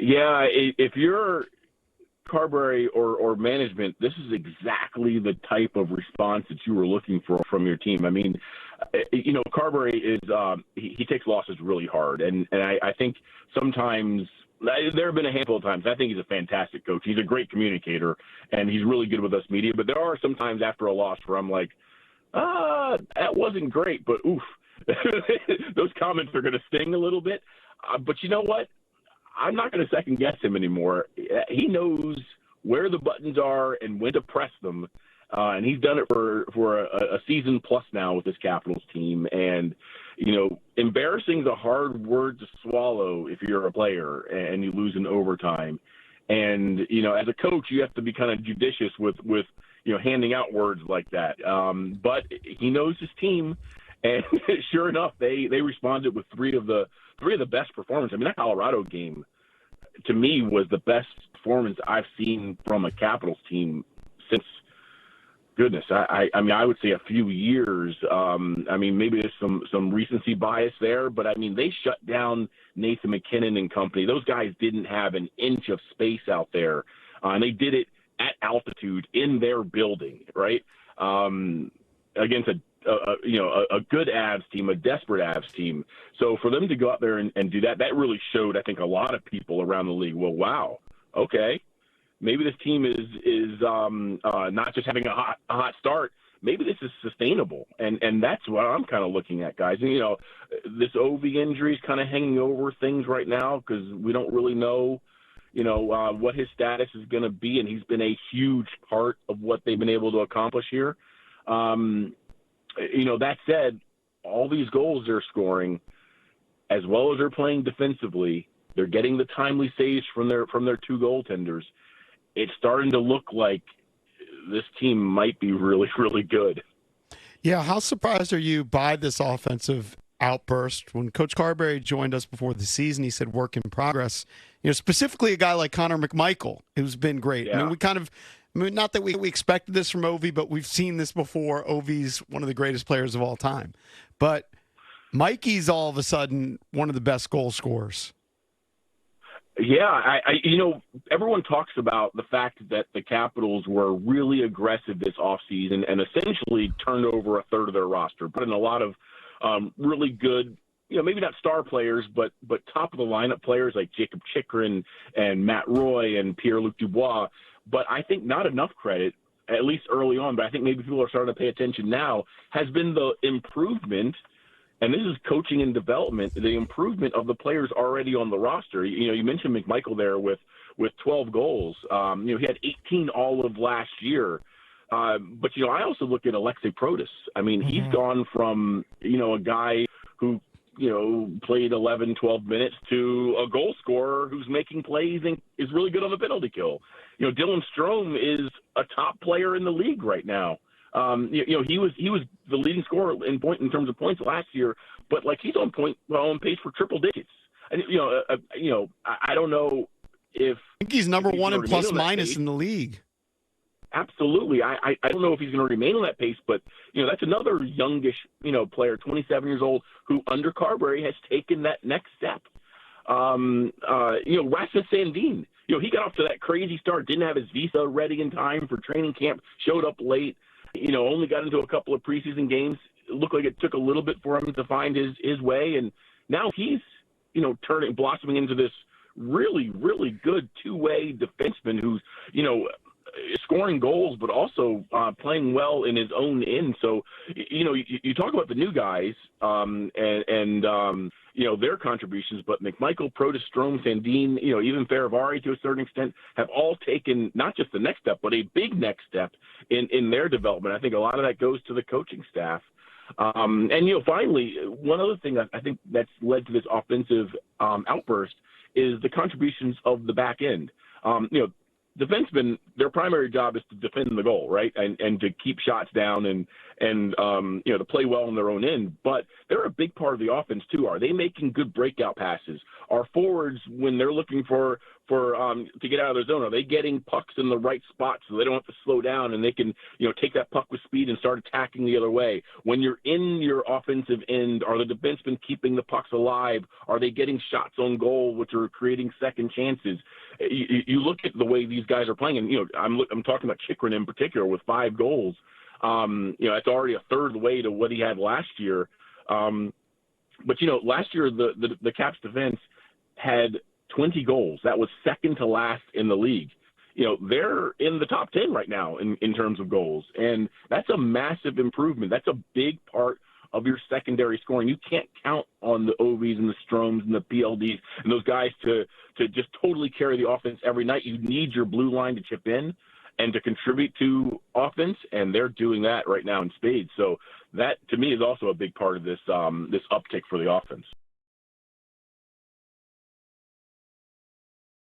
Yeah, if you're Carbery or management, this is exactly the type of response that you were looking for from your team. I mean, Carbery is he takes losses really hard, and I think sometimes there have been a handful of times. I think he's a fantastic coach. He's a great communicator, and he's really good with us media. But there are some times after a loss where I'm like, that wasn't great, but oof, those comments are going to sting a little bit. But you know what? I'm not going to second guess him anymore. He knows where the buttons are and when to press them, and he's done it for a season plus now with this Capitals team. And embarrassing is a hard word to swallow if you're a player and you lose in overtime. And as a coach, you have to be kind of judicious with handing out words like that. But he knows his team, and sure enough, they responded with three of the best performances. I mean, that Colorado game, to me, was the best performance I've seen from a Capitals team since, goodness, I mean, I would say a few years. I mean, maybe there's some recency bias there, but, I mean, they shut down Nathan McKinnon and company. Those guys didn't have an inch of space out there, and they did it at altitude in their building, right, against a good Avs team, a desperate Avs team. So for them to go out there and do that, that really showed, I think, a lot of people around the league, well, wow, okay, maybe this team is not just having a hot start. Maybe this is sustainable, and that's what I'm kind of looking at, guys. And, this Ovi injury is kind of hanging over things right now because we don't really know, what his status is going to be, and he's been a huge part of what they've been able to accomplish here. That said, all these goals they're scoring, as well as they're playing defensively, they're getting the timely saves from their two goaltenders. It's starting to look like this team might be really, really good. Yeah, how surprised are you by this offensive outburst? When Coach Carbery joined us before the season, he said work in progress. Specifically a guy like Connor McMichael, who's been great. Yeah. I mean, not that we expected this from Ovi, but we've seen this before. Ovi's one of the greatest players of all time. But Mikey's all of a sudden one of the best goal scorers. Yeah, everyone talks about the fact that the Capitals were really aggressive this offseason and essentially turned over a third of their roster, but in a lot of really good, maybe not star players, but top of the lineup players like Jacob Chikrin and Matt Roy and Pierre-Luc Dubois. But I think not enough credit, at least early on, but I think maybe people are starting to pay attention now, has been the improvement, and this is coaching and development, the improvement of the players already on the roster. You mentioned McMichael there with 12 goals. He had 18 all of last year. But, I also look at Alexei Protas. I mean, he's gone from, a guy who, played 11, 12 minutes to a goal scorer who's making plays and is really good on the penalty kill. Dylan Strome is a top player in the league right now. He was the leading scorer in terms of points last year, but he's on pace for triple digits. And I don't know if I think he's number one in plus minus in the league. Absolutely. I don't know if he's going to remain on that pace, but, that's another youngish, player, 27 years old, who under Carbery has taken that next step. Rasmus Sandin, he got off to that crazy start, didn't have his visa ready in time for training camp, showed up late, only got into a couple of preseason games. It looked like it took a little bit for him to find his way, and now he's, blossoming into this really, really good two-way defenseman who's, scoring goals, but also playing well in his own end. So, you talk about the new guys and their contributions, but McMichael, Protas, Strome, Sandin, even Faravari to a certain extent have all taken not just the next step, but a big next step in their development. I think a lot of that goes to the coaching staff. Finally, one other thing I think that's led to this offensive outburst is the contributions of the back end. defensemen, their primary job is to defend the goal, right, and to keep shots down and to play well in their own end. But they're a big part of the offense too. Are they making good breakout passes? Our forwards, when they're looking for to get out of their zone, are they getting pucks in the right spot so they don't have to slow down and they can take that puck with speed and start attacking the other way? When you're in your offensive end, are the defensemen keeping the pucks alive? Are they getting shots on goal, which are creating second chances? You look at the way these guys are playing, and I'm talking about Chychrun in particular with 5 goals. That's already a third of the way to what he had last year. But last year the Caps defense had 20 goals. That was second to last in the league. They're in the top 10 right now in terms of goals, and that's a massive improvement. That's a big part of your secondary scoring. You can't count on the Ovies and the Stromes and the PLDs and those guys to just totally carry the offense every night. You need your blue line to chip in and to contribute to offense, and they're doing that right now in spades. So that, to me, is also a big part of this uptick for the offense.